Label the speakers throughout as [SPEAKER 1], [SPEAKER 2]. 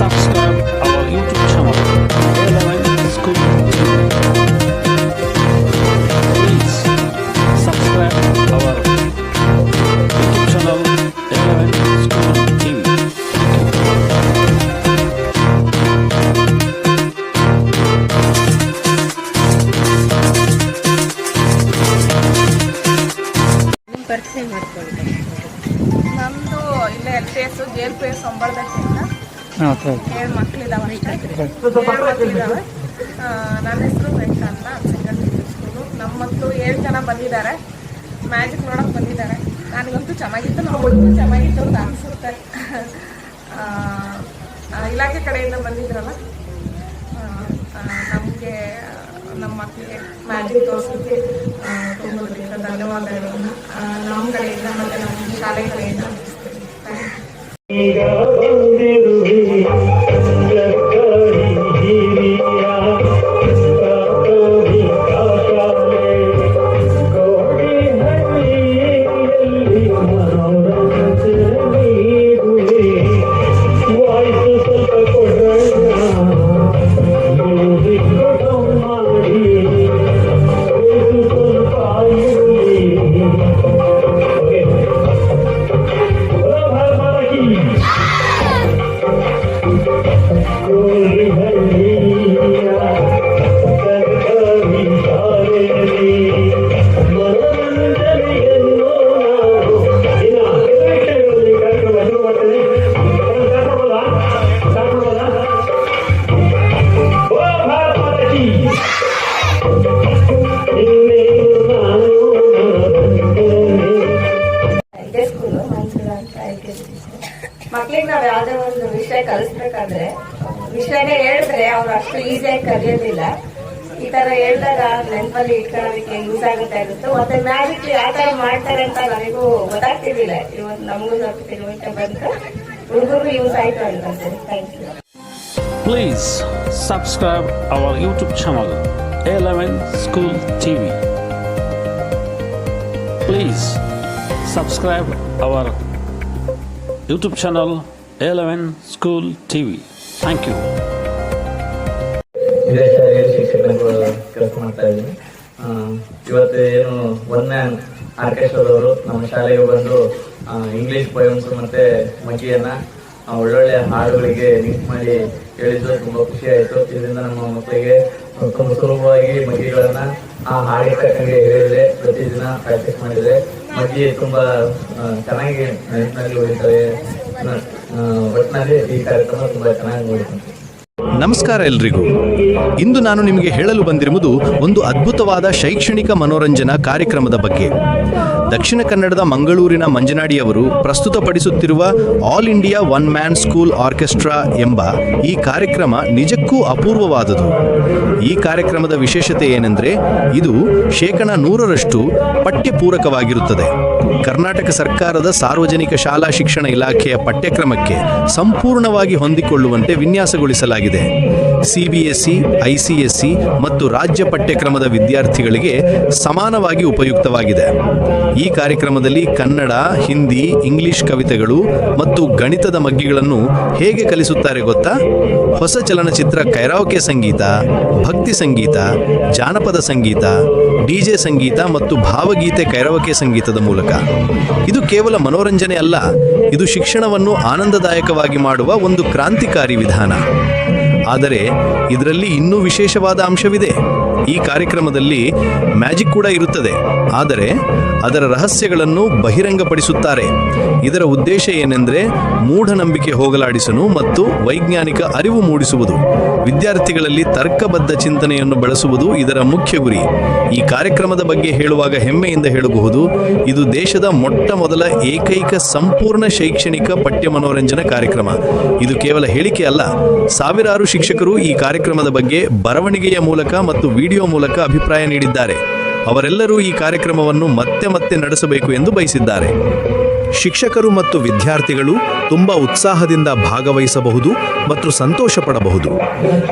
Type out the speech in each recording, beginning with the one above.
[SPEAKER 1] subscribe our YouTube channel, A11 School TV. Please subscribe our YouTube channel, A11 School TV.
[SPEAKER 2] ಪರಿಚಯ ಮಾಡ್ಕೊಳ್ಳಿ.
[SPEAKER 3] ನಮ್ಮದು ಇಲ್ಲೇ LTS jail phase ಒಂಬಳದಕ್ಕಿಂತ 7 ಮಕ್ಕಳಿದ್ದಾವೆ ನನ್ನ ಹೆಸರು ವೆಂಕಟ ಅಂತ ಸಿಂಗಲ್ ಸ್ಕೂಲು. ನಮ್ಮ ಮಕ್ಕಳು 7 ಜನ ಬಂದಿದ್ದಾರೆ, ಮ್ಯಾಜಿಕ್ ನೋಡೋಕೆ ಬಂದಿದ್ದಾರೆ. ನನಗಂತೂ ಚೆನ್ನಾಗಿತ್ತು, ನಮ್ಮ ಹುಡುಗರು ಚೆನ್ನಾಗಿತ್ತು ಅಂತ ಅನಿಸುತ್ತೆ. ಇಲಾಖೆ ಕಡೆಯಿಂದ ಬಂದಿದ್ರಲ್ಲ, ನಮಗೆ ನಮ್ಮ ಮಕ್ಕಳಿಗೆ ಮ್ಯಾಜಿಕ್ ತೋರಿಸೋಕ್ಕೆ ತುಂಬ ಧನ್ಯವಾದಗಳು ನಮ್ಮ ಕಡೆಯಿಂದ ಮತ್ತು ನಮ್ಮ ಶಾಲೆ ಕಡೆಯಿಂದ. ಮಕ್ಳಿಗೆ ನಾವು ಯಾವುದೇ ಒಂದು ವಿಷಯ ಕಲಿಸ್ಬೇಕಾದ್ರೆ ವಿಷಯನೇ ಹೇಳಿದ್ರೆ ಅವ್ರು ಅಷ್ಟು ಈಸಿಯಾಗಿ ಕಲಿಯೋದಿಲ್ಲ. ಈ ತರ ಹೇಳಿದಾಗ ನೆನಪಲ್ಲಿ ಇಟ್ಕೊಳ್ಳೋದಕ್ಕೆ ಯೂಸ್ ಆಗುತ್ತೆ ಇರುತ್ತೆ. ಮತ್ತೆ ಮ್ಯಾಜಿಕ್ ಯಾವ ತರ ಮಾಡ್ತಾರೆ ಅಂತ ನನಗೂ ಗೊತ್ತಾಗ್ತಿರ್ಲಿಲ್ಲ. ಇವತ್ತು ನಮಗೂ ಸ್ವಲ್ಪ ತಿಳುವಳಿಕೆ ಬಂತು, ಹುಡುಗರು ಯೂಸ್ ಆಯ್ತು ಅನ್ಕೊಂತೀನಿ. Thank you.
[SPEAKER 1] Please subscribe our YouTube channel, A11 School TV. Please subscribe our YouTube channel, A11 School TV. Thank you.
[SPEAKER 4] ಇದೇ ಶಾಲೆಯಲ್ಲಿ ಶಿಕ್ಷಕರು ಕೆಲಸ ಮಾಡ್ತಾ ಇದ್ದೀನಿ. ಇವತ್ತು ಏನು ಒನ್ ಮ್ಯಾನ್ ಆರ್ಕೆಸ್ಟ್ರಾದವರು ನಮ್ಮ ಶಾಲೆಗೆ ಬಂದು ಇಂಗ್ಲಿಷ್ ಪೋಯಮ್ಸ್ ಮತ್ತೆ ಮಗ್ಗಿಯನ್ನ ಒಳ್ಳೊಳ್ಳೆ ಹಾಡುಗಳಿಗೆ ಲಿಂಕ್ ಮಾಡಿ ಹೇಳಿದ್ದು ತುಂಬಾ ಖುಷಿ ಆಯಿತು. ಇದರಿಂದ ನಮ್ಮ ಮಕ್ಕಳಿಗೆ ತುಂಬ ಸುಲಭವಾಗಿ ಮಗ್ಗಿಗಳನ್ನ ಆ ಹಾಡಿಗೆ ತಕ್ಕಂಗೆ ಹೇಳಿದ್ರೆ ಪ್ರತಿದಿನ ಪ್ರಾಕ್ಟೀಸ್ ಮಾಡಿದ್ರೆ ಮಗ್ಗಿ ತುಂಬಾ ಚೆನ್ನಾಗಿ ನೆನಪಿನಲ್ಲಿ ಉಳಿತವೆ. ಒಟ್ಟಿನಲ್ಲಿ ಈ ಕಾರ್ಯಕ್ರಮ ತುಂಬಾ ಚೆನ್ನಾಗಿ ನೋಡ್ಕೊಂತೀವಿ.
[SPEAKER 5] ನಮಸ್ಕಾರ ಎಲ್ರಿಗೂ. ಇಂದು ನಾನು ನಿಮಗೆ ಹೇಳಲು ಬಂದಿರುವುದು ಒಂದು ಅದ್ಭುತವಾದ ಶೈಕ್ಷಣಿಕ ಮನೋರಂಜನಾ ಕಾರ್ಯಕ್ರಮದ ಬಗ್ಗೆ. ದಕ್ಷಿಣ ಕನ್ನಡದ ಮಂಗಳೂರಿನ ಮಂಜನಾಡಿಯವರು ಪ್ರಸ್ತುತಪಡಿಸುತ್ತಿರುವ all India one man school orchestra ಎಂಬ ಈ ಕಾರ್ಯಕ್ರಮ ನಿಜಕ್ಕೂ ಅಪೂರ್ವವಾದುದು. ಈ ಕಾರ್ಯಕ್ರಮದ ವಿಶೇಷತೆ ಏನೆಂದರೆ ಇದು 100% ಪಠ್ಯಪೂರಕವಾಗಿರುತ್ತದೆ. ಕರ್ನಾಟಕ ಸರ್ಕಾರದ ಸಾರ್ವಜನಿಕ ಶಾಲಾ ಶಿಕ್ಷಣ ಇಲಾಖೆಯ ಪಠ್ಯಕ್ರಮಕ್ಕೆ ಸಂಪೂರ್ಣವಾಗಿ ಹೊಂದಿಕೊಳ್ಳುವಂತೆ ವಿನ್ಯಾಸಗೊಳಿಸಲಾಗಿದೆ. CBSE, ICSE ಮತ್ತು ರಾಜ್ಯ ಪಠ್ಯಕ್ರಮದ ವಿದ್ಯಾರ್ಥಿಗಳಿಗೆ ಸಮಾನವಾಗಿ ಉಪಯುಕ್ತವಾಗಿದೆ. ಈ ಕಾರ್ಯಕ್ರಮದಲ್ಲಿ ಕನ್ನಡ, ಹಿಂದಿ, ಇಂಗ್ಲಿಷ್ ಕವಿತೆಗಳು ಮತ್ತು ಗಣಿತದ ಮಗ್ಗಿಗಳನ್ನು ಹೇಗೆ ಕಲಿಸುತ್ತಾರೆ ಗೊತ್ತಾ? ಹೊಸ ಚಲನಚಿತ್ರ ಕೈರಾವಕೆ ಸಂಗೀತ, ಭಕ್ತಿ ಸಂಗೀತ, ಜಾನಪದ ಸಂಗೀತ, DJ ಸಂಗೀತ ಮತ್ತು ಭಾವಗೀತೆ ಕೈರಾವಕೆ ಸಂಗೀತದ ಮೂಲಕ. ಇದು ಕೇವಲ ಮನೋರಂಜನೆ ಅಲ್ಲ, ಇದು ಶಿಕ್ಷಣವನ್ನು ಆನಂದದಾಯಕವಾಗಿ ಮಾಡುವ ಒಂದು ಕ್ರಾಂತಿಕಾರಿ ವಿಧಾನ. ಆದರೆ ಇದರಲ್ಲಿ ಇನ್ನೂ ವಿಶೇಷವಾದ ಅಂಶವಿದೆ. ಈ ಕಾರ್ಯಕ್ರಮದಲ್ಲಿ ಮ್ಯಾಜಿಕ್ ಕೂಡ ಇರುತ್ತದೆ, ಆದರೆ ಅದರ ರಹಸ್ಯಗಳನ್ನು ಬಹಿರಂಗಪಡಿಸುತ್ತಾರೆ. ಇದರ ಉದ್ದೇಶ ಏನೆಂದರೆ ಮೂಢನಂಬಿಕೆ ಹೋಗಲಾಡಿಸಲು ಮತ್ತು ವೈಜ್ಞಾನಿಕ ಅರಿವು ಮೂಡಿಸುವುದು. ವಿದ್ಯಾರ್ಥಿಗಳಲ್ಲಿ ತರ್ಕಬದ್ಧ ಚಿಂತನೆಯನ್ನು ಬೆಳೆಸುವುದು ಇದರ ಮುಖ್ಯ ಗುರಿ. ಈ ಕಾರ್ಯಕ್ರಮದ ಬಗ್ಗೆ ಹೇಳುವಾಗ ಹೆಮ್ಮೆಯಿಂದ ಹೇಳಬಹುದು, ಇದು ದೇಶದ ಮೊಟ್ಟ ಮೊದಲ ಏಕೈಕ ಸಂಪೂರ್ಣ ಶೈಕ್ಷಣಿಕ ಪಠ್ಯ ಮನೋರಂಜನಾ ಕಾರ್ಯಕ್ರಮ. ಇದು ಕೇವಲ ಹೇಳಿಕೆ ಅಲ್ಲ, ಸಾವಿರಾರು ಶಿಕ್ಷಕರು ಈ ಕಾರ್ಯಕ್ರಮದ ಬಗ್ಗೆ ಬರವಣಿಗೆಯ ಮೂಲಕ ಮತ್ತು ವಿಡಿಯೋ ಮೂಲಕ ಅಭಿಪ್ರಾಯ ನೀಡಿದ್ದಾರೆ. ಅವರೆಲ್ಲರೂ ಈ ಕಾರ್ಯಕ್ರಮವನ್ನು ಮತ್ತೆ ಮತ್ತೆ ನಡೆಸಬೇಕು ಎಂದು ಬಯಸಿದ್ದಾರೆ. ಶಿಕ್ಷಕರು ಮತ್ತು ವಿದ್ಯಾರ್ಥಿಗಳು ತುಂಬ ಉತ್ಸಾಹದಿಂದ ಭಾಗವಹಿಸಬಹುದು ಮತ್ತು ಸಂತೋಷ ಪಡಬಹುದು.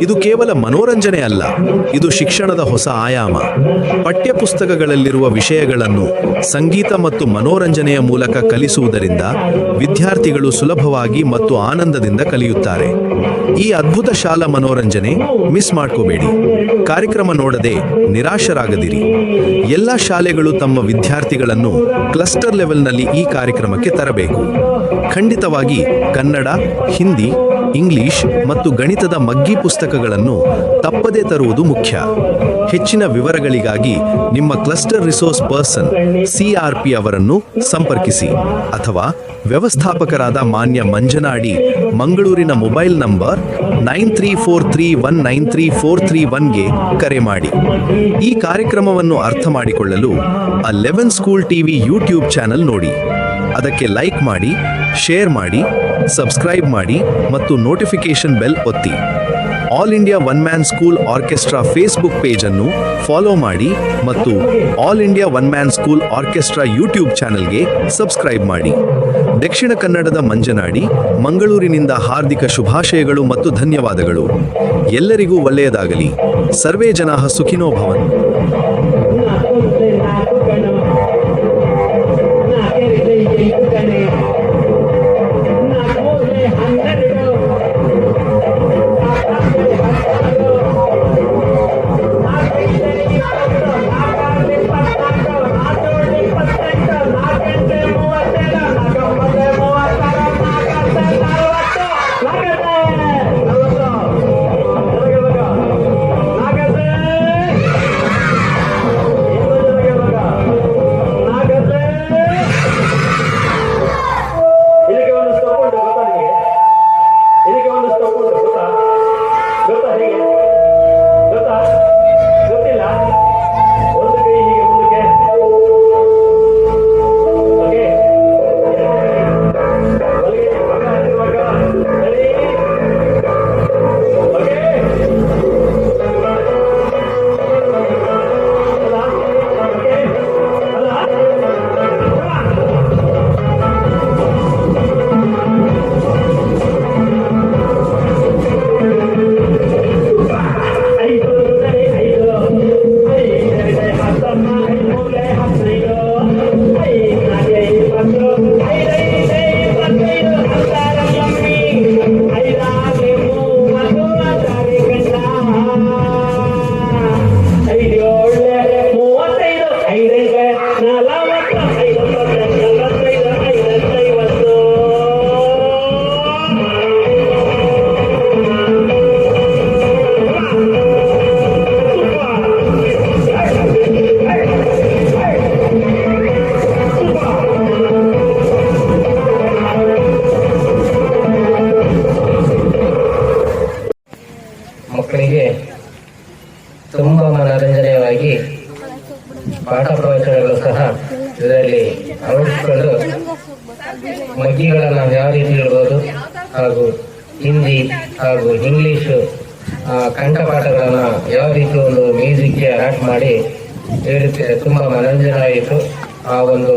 [SPEAKER 5] ಇದು ಕೇವಲ ಮನೋರಂಜನೆ ಅಲ್ಲ, ಇದು ಶಿಕ್ಷಣದ ಹೊಸ ಆಯಾಮ. ಪಠ್ಯಪುಸ್ತಕಗಳಲ್ಲಿರುವ ವಿಷಯಗಳನ್ನು ಸಂಗೀತ ಮತ್ತು ಮನೋರಂಜನೆಯ ಮೂಲಕ ಕಲಿಸುವುದರಿಂದ ವಿದ್ಯಾರ್ಥಿಗಳು ಸುಲಭವಾಗಿ ಮತ್ತು ಆನಂದದಿಂದ ಕಲಿಯುತ್ತಾರೆ. ಈ ಅದ್ಭುತ ಶಾಲಾ ಮನೋರಂಜನೆ ಮಿಸ್ ಮಾಡ್ಕೋಬೇಡಿ. ಕಾರ್ಯಕ್ರಮ ನೋಡದೆ ನಿರಾಶರಾಗದಿರಿ. ಎಲ್ಲ ಶಾಲೆಗಳು ತಮ್ಮ ವಿದ್ಯಾರ್ಥಿಗಳನ್ನು ಕ್ಲಸ್ಟರ್ ಲೆವೆಲ್ನಲ್ಲಿ ಈ ಕಾರ್ಯಕ್ರಮಕ್ಕೆ ತರಬೇಕು. ಖಂಡಿತವಾಗಿ ಕನ್ನಡ, ಹಿಂದಿ, ಇಂಗ್ಲಿಷ್ ಮತ್ತು ಗಣಿತದ ಮಗ್ಗಿ ಪುಸ್ತಕಗಳನ್ನು ತಪ್ಪದೇ ತರುವುದು ಮುಖ್ಯ. ಹೆಚ್ಚಿನ ವಿವರಗಳಿಗಾಗಿ ನಿಮ್ಮ ಕ್ಲಸ್ಟರ್ ರಿಸೋರ್ಸ್ ಪರ್ಸನ್ CRP ಅವರನ್ನು ಸಂಪರ್ಕಿಸಿ ಅಥವಾ ವ್ಯವಸ್ಥಾಪಕರಾದ ಮಾನ್ಯ ಮಂಜನಾಡಿ ಮಂಗಳೂರಿನ ಮೊಬೈಲ್ ನಂಬರ್ 9343193431ಗೆ ಕರೆ ಮಾಡಿ. ಈ ಕಾರ್ಯಕ್ರಮವನ್ನು ಅರ್ಥ ಮಾಡಿಕೊಳ್ಳಲು ಆ 11 ಸ್ಕೂಲ್ ಟಿವಿ ಯೂಟ್ಯೂಬ್ ಚಾನೆಲ್ ನೋಡಿ. ಅದಕ್ಕೆ ಲೈಕ್ ಮಾಡಿ, ಶೇರ್ ಮಾಡಿ, ಸಬ್ಸ್ಕ್ರೈಬ್ ಮಾಡಿ ಮತ್ತು ನೋಟಿಫಿಕೇಶನ್ ಬೆಲ್ ಒತ್ತಿ. All India one man school orchestra Facebook ಪೇಜನ್ನು ಫಾಲೋ ಮಾಡಿ ಮತ್ತು all India one man school orchestra YouTube ಚಾನೆಲ್ಗೆ ಸಬ್ಸ್ಕ್ರೈಬ್ ಮಾಡಿ. ದಕ್ಷಿಣ ಕನ್ನಡದ ಮಂಜನಾಡಿ ಮಂಗಳೂರಿನಿಂದ ಹಾರ್ದಿಕ ಶುಭಾಶಯಗಳು ಮತ್ತು ಧನ್ಯವಾದಗಳು. ಎಲ್ಲರಿಗೂ ಒಳ್ಳೆಯದಾಗಲಿ. ಸರ್ವೇ ಜನಾಃ ಸುಖಿನೋ ಭವಂತು.
[SPEAKER 6] ಮಕ್ಕಳಿಗೆ ತುಂಬ ಮನರಂಜನೆಯಾಗಿ ಪಾಠ ಪ್ರವಚನಗಳು ಸಹ ಇದರಲ್ಲಿ ಅಳವಡಿಸಿಕೊಂಡು ಮಗ್ಗಿಗಳನ್ನು ಯಾವ ರೀತಿ ಇಡ್ಬೋದು ಹಾಗೂ ಹಿಂದಿ ಹಾಗೂ ಇಂಗ್ಲೀಷು ಕಂಠಪಾಠಗಳನ್ನು ಯಾವ ರೀತಿ ಒಂದು ಮ್ಯೂಸಿಕ್ಗೆ ಆ್ಯಡ್ ಮಾಡಿ ಹೇಳುತ್ತೆ. ತುಂಬ ಮನರಂಜನೆ ಆಯಿತು. ಆ ಒಂದು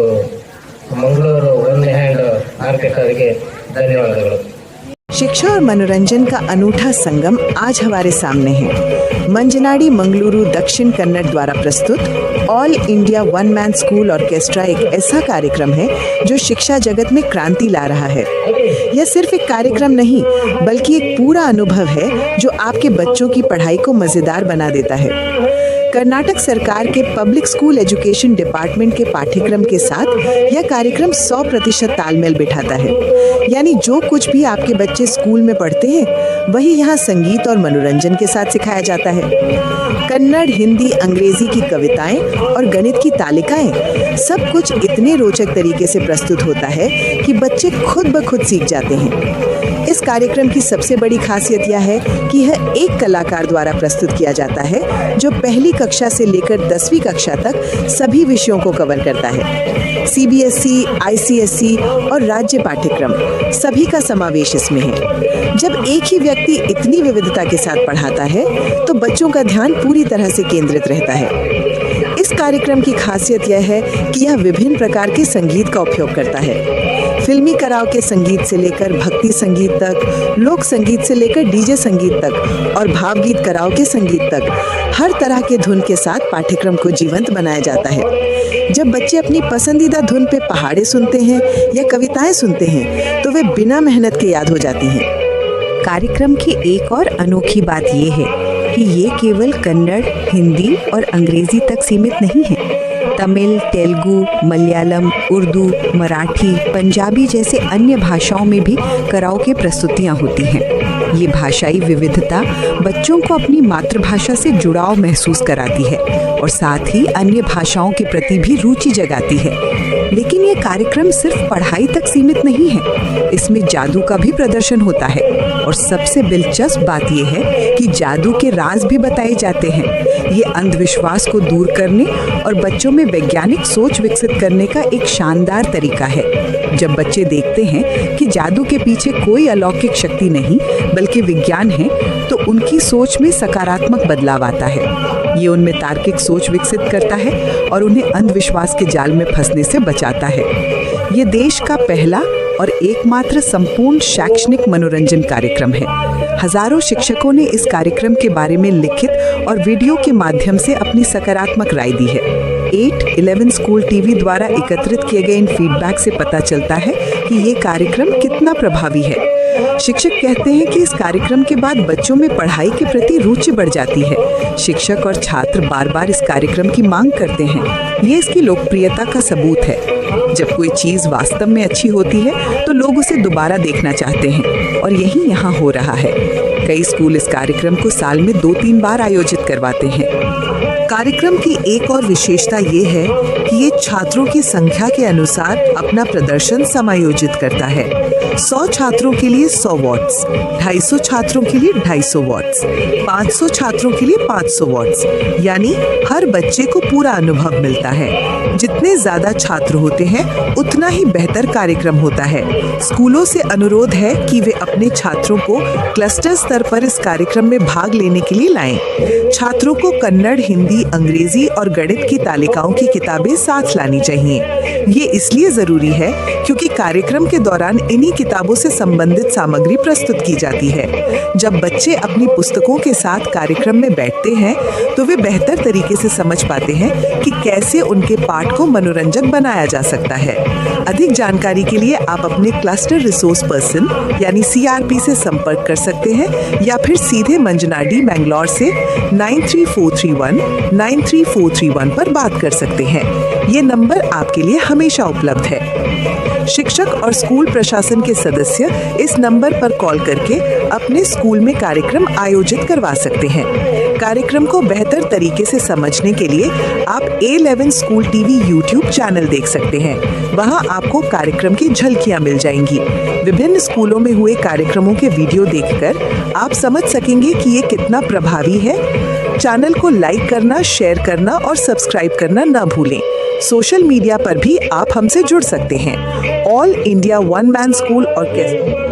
[SPEAKER 6] ಮಂಗಳೂರು ಒನ್ ಹ್ಯಾಂಡ್ ಆರ್ಕೆಸ್ಟ್ರಾಗೆ ಧನ್ಯವಾದಗಳು.
[SPEAKER 7] शिक्षा और मनोरंजन का अनूठा संगम आज हमारे सामने है। मंजनाडी मंगलुरु दक्षिण कन्नड़ द्वारा प्रस्तुत all India one man school orchestra एक ऐसा कार्यक्रम है जो शिक्षा जगत में क्रांति ला रहा है। यह सिर्फ एक कार्यक्रम नहीं बल्कि एक पूरा अनुभव है जो आपके बच्चों की पढ़ाई को मज़ेदार बना देता है। कर्नाटक सरकार के पब्लिक स्कूल एजुकेशन डिपार्टमेंट के पाठ्यक्रम के साथ यह कार्यक्रम 100% तालमेल बिठाता है। यानी जो कुछ भी आपके बच्चे स्कूल में पढ़ते हैं वही यहाँ संगीत और मनोरंजन के साथ सिखाया जाता है। कन्नड़, हिंदी, अंग्रेजी की कविताएं और गणित की तालिकाएं सब कुछ इतने रोचक तरीके से प्रस्तुत होता है कि बच्चे खुद ब खुद सीख जाते हैं। इस कार्यक्रम की सबसे बड़ी खासियत यह है कि यह एक कलाकार द्वारा प्रस्तुत किया जाता है जो पहली कक्षा से लेकर 10वीं कक्षा तक सभी विषयों को कवर करता है। CBSE, ICSE और राज्य पाठ्यक्रम सभी का समावेश इसमें है। जब एक ही व्यक्ति इतनी विविधता के साथ पढ़ाता है तो बच्चों का ध्यान पूरी तरह से केंद्रित रहता है। इस कार्यक्रम की खासियत यह है कि यह विभिन्न प्रकार के संगीत का उपयोग करता है। फिल्मी कराओके संगीत से लेकर भक्ति संगीत तक, लोक संगीत से लेकर डीजे संगीत तक और भावगीत कराओके संगीत तक हर तरह के धुन के साथ पाठ्यक्रम को जीवंत बनाया जाता है। जब बच्चे अपनी पसंदीदा धुन पे पहाड़े सुनते हैं या कविताएं सुनते हैं तो वे बिना मेहनत के याद हो जाती हैं।
[SPEAKER 8] कार्यक्रम की एक और अनोखी बात ये है कि ये केवल कन्नड़, हिंदी और अंग्रेजी तक सीमित नहीं है। तमिल, तेलुगु, मलयालम, उर्दू, मराठी, पंजाबी जैसे अन्य भाषाओं में भी कराओके प्रस्तुतियां होती हैं। ये भाषाई विविधता बच्चों को अपनी मातृभाषा से जुड़ाव महसूस कराती है और साथ ही अन्य भाषाओं के प्रति भी रुचि जगाती है। लेकिन ये कार्यक्रम सिर्फ पढ़ाई तक सीमित नहीं है, इसमें जादू का भी प्रदर्शन होता है और सबसे दिलचस्प बात यह है कि जादू के राज भी बताए जाते हैं। ये अंधविश्वास को दूर करने और बच्चों में वैज्ञानिक सोच विकसित करने का एक शानदार तरीका है। जब बच्चे देखते हैं कि जादू के पीछे कोई अलौकिक शक्ति नहीं बल्कि विज्ञान है, तो उनकी सोच में सकारात्मक बदलाव आता है। ये उनमें तार्किक सोच विकसित करता है और उन्हें अंधविश्वास के जाल में फंसने से बचाता है। ये देश का पहला और एकमात्र संपूर्ण शैक्षणिक मनोरंजन कार्यक्रम है। हजारों शिक्षकों ने इस कार्यक्रम के बारे में लिखित और वीडियो के माध्यम से अपनी सकारात्मक राय दी है। 8-11 स्कूल टीवी द्वारा एकत्रित किए गए इन फीडबैक से पता चलता है कि ये कार्यक्रम कितना प्रभावी है। शिक्षक कहते हैं कि इस कार्यक्रम के बाद बच्चों में पढ़ाई के प्रति रुचि बढ़ जाती है। शिक्षक और छात्र बार बार इस कार्यक्रम की मांग करते हैं। ये इसकी लोकप्रियता का सबूत है। जब कोई चीज़ वास्तव में अच्छी होती है तो लोग उसे दोबारा देखना चाहते हैं और यही यहाँ हो रहा है। कई स्कूल इस कार्यक्रम को साल में 2-3 बार आयोजित करवाते हैं। कार्यक्रम की एक और विशेषता ये है कि ये छात्रों की संख्या के अनुसार अपना प्रदर्शन समायोजित करता है। 100 छात्रों के लिए 100 वॉट्स, 250 छात्रों के लिए 250 वॉट्स, 500 छात्रों के लिए 500 वॉट्स, यानी हर बच्चे को पूरा अनुभव मिलता है। जितने ज्यादा छात्र होते हैं उतना ही बेहतर कार्यक्रम होता है। स्कूलों से अनुरोध है कि वे अपने छात्रों को क्लस्टर स्तर पर इस कार्यक्रम में भाग लेने के लिए लाएं। छात्रों को कन्नड़, हिंदी, अंग्रेजी और गणित की तालिकाओं की किताबें साथ लानी चाहिए। ये इसलिए जरूरी है क्योंकि कार्यक्रम के दौरान इन्हीं किताबों से संबंधित सामग्री प्रस्तुत की जाती है। जब बच्चे अपनी पुस्तकों के साथ कार्यक्रम में बैठते हैं तो वे बेहतर तरीके से समझ पाते हैं कि कैसे उनके पाठ को मनोरंजक बनाया जा सकता है। अधिक जानकारी के लिए आप अपने क्लस्टर रिसोर्स पर्सन यानी CRP से संपर्क कर सकते हैं या फिर सीधे मंजनाडी मैंगलोर से 9343193431 पर बात कर सकते हैं। ये नंबर आपके लिए हमेशा उपलब्ध है। शिक्षक और स्कूल प्रशासन के सदस्य इस नंबर पर कॉल करके अपने स्कूल में कार्यक्रम आयोजित करवा सकते हैं। कार्यक्रम को बेहतर तरीके से समझने के लिए आप A11 school TV YouTube channel देख सकते हैं। वहां आपको कार्यक्रम की झलकियां मिल जाएंगी। विभिन्न स्कूलों में हुए कार्यक्रमों के वीडियो देखकर आप समझ सकेंगे कि ये कितना प्रभावी है। चैनल को लाइक करना, शेयर करना और सब्सक्राइब करना न भूलें। सोशल मीडिया पर भी आप हमसे जुड़ सकते हैं। All India one man school orchestra.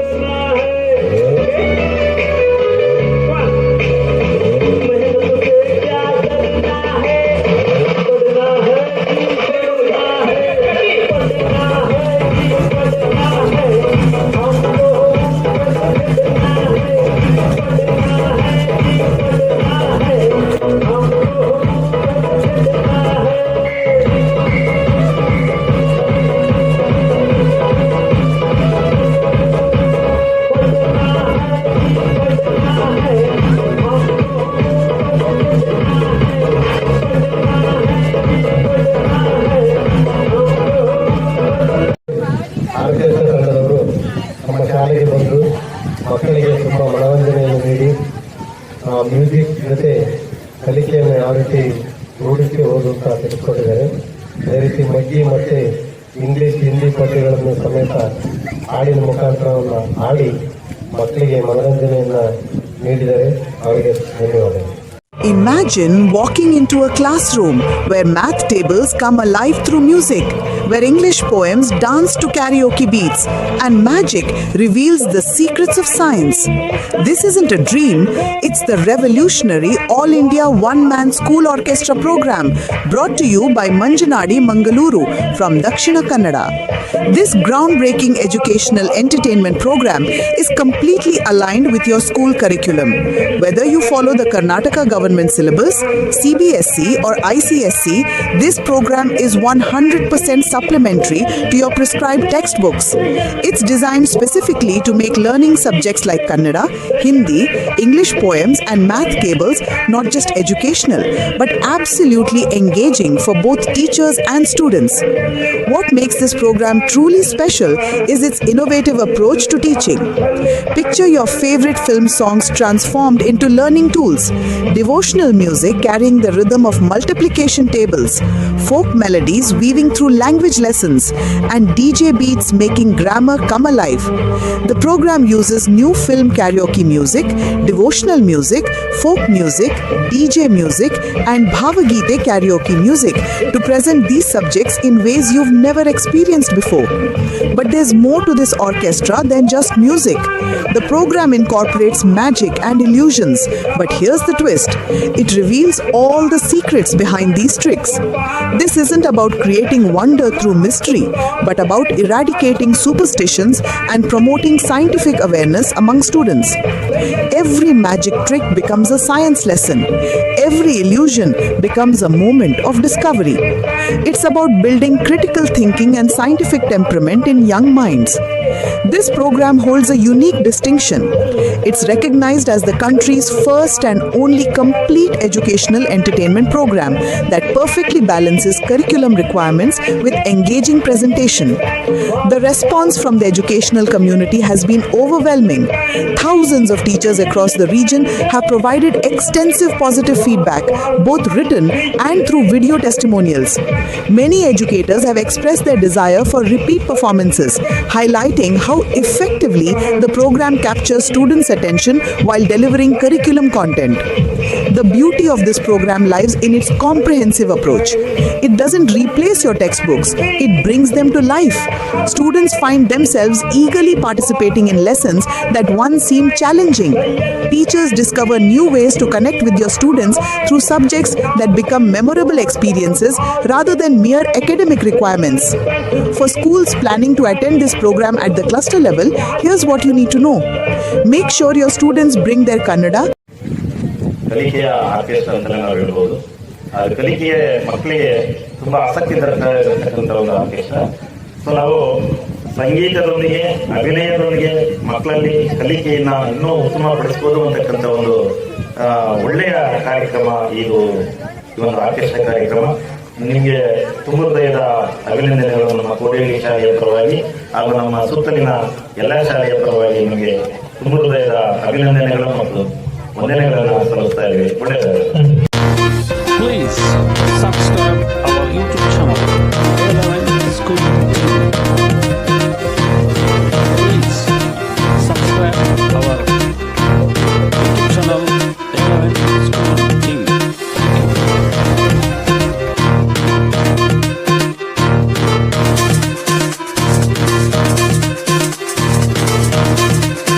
[SPEAKER 6] ಮಕ್ಕಳಿಗೆ ತುಂಬ ಮನೋರಂಜನೆಯನ್ನು ನೀಡಿ ಮ್ಯೂಸಿಕ್ ಜೊತೆ ಕಲಿಕೆಯನ್ನು ಯಾವ ರೀತಿ ರೂಢಿಸಬಹುದು ಅಂತ ತಿಳಿಸ್ಕೊಟ್ಟಿದ್ದಾರೆ. ಅದೇ ರೀತಿ ಮಗ್ಗಿ ಮತ್ತು ಇಂಗ್ಲೀಷ್, ಹಿಂದಿ ಪದ್ಯಗಳನ್ನು ಸಮೇತ ಹಾಡಿನ ಮುಖಾಂತರವನ್ನು ಹಾಡಿ ಮಕ್ಕಳಿಗೆ ಮನೋರಂಜನೆಯನ್ನು ನೀಡಿದರೆ ಅವರಿಗೆ ಧನ್ಯವಾದಗಳು.
[SPEAKER 7] Imagine walking into a classroom where math tables come alive through music, where English poems dance to karaoke beats, and magic reveals the secrets of science. This isn't a dream, it's the revolutionary All India One-Man School Orchestra program brought to you by Manjanadi Mangaluru from Dakshina Kannada. This groundbreaking educational entertainment program is completely aligned with your school curriculum. Whether you follow the Karnataka government syllabus, CBSE or ICSE, this program is 100% supplementary to your prescribed textbooks. It's designed specifically to make learning subjects like Kannada, Hindi, English poems and math cables not just educational but absolutely engaging for both teachers and students. What makes this program truly special is its innovative approach to teaching. Picture your favorite film songs transformed into learning tools, devotional music carrying the rhythm of multiplication tables, folk melodies weaving through language lessons, and DJ beats making grammar come alive. The program uses new film karaoke music, devotional music, folk music, DJ music, and Bhavagite karaoke music to present these subjects in ways you've never experienced before. But there's more to this orchestra than just music. The program incorporates magic and illusions, but here's the twist. It reveals all the secrets behind these tricks. This isn't about creating wonder through mystery, but about eradicating superstitions and promoting scientific awareness among students. Every magic trick becomes a science lesson. Every illusion becomes a moment of discovery. It's about building critical thinking and scientific temperament in young minds. This program holds a unique distinction. It's recognized as the country's first and only complete educational entertainment program that perfectly balances curriculum requirements with engaging presentation. The response from the educational community has been overwhelming. Thousands of teachers across the region have provided extensive positive feedback, both written and through video testimonials. Many educators have expressed their desire for repeat performances, highlighting how effectively the program captures students' attention while delivering curriculum content. The beauty of this program lies in its comprehensive approach. It doesn't replace your textbooks, it brings them to life. Students find themselves eagerly participating in lessons that once seemed challenging. Teachers discover new ways to connect with your students through subjects that become memorable experiences rather than mere academic requirements. For schools planning to attend this program at the cluster level, here's what you need to know. Make sure your students bring their Kannada,
[SPEAKER 9] ಕಲಿಕೆಯ orchestra ಅಂತಲೇ ನಾವು ಹೇಳ್ಬೋದು. ಅದು ಕಲಿಕೆಯ ಮಕ್ಕಳಿಗೆ ತುಂಬಾ ಆಸಕ್ತಿ ತರತಕ್ಕಂಥ ಒಂದು ಆರ್ಕೆಸ್ಟ್ರಾ. ಸೊ ನಾವು ಸಂಗೀತದೊಂದಿಗೆ ಅಭಿನಯದೊಂದಿಗೆ ಮಕ್ಕಳಲ್ಲಿ ಕಲಿಕೆಯನ್ನ ಇನ್ನೂ ಉತ್ತಮಪಡಿಸಬಹುದು ಅಂತಕ್ಕಂಥ ಒಂದು ಒಳ್ಳೆಯ ಕಾರ್ಯಕ್ರಮ ಈ ಒಂದು ಆರ್ಕೆಸ್ಟ್ರಾ ಕಾರ್ಯಕ್ರಮ. ನಿಮಗೆ ತುಂಬ ಹೃದಯದ ಅಭಿನಂದನೆಗಳು ನಮ್ಮ ಕೋಡಿಹಳ್ಳಿ ಶಾಲೆಯ ಪರವಾಗಿ ಹಾಗೂ ನಮ್ಮ ಸುತ್ತಲಿನ ಎಲ್ಲ ಶಾಲೆಯ ಪರವಾಗಿ ನಿಮಗೆ ತುಂಬ ಹೃದಯದ ಅಭಿನಂದನೆಗಳು ಮತ್ತು ವಂದನೆಗಳನ್ನು ಸಲ್ಲಿಸ್ತಾ ಇದ್ದೀವಿ. ಒಳ್ಳೆಯದಾಗಲಿ.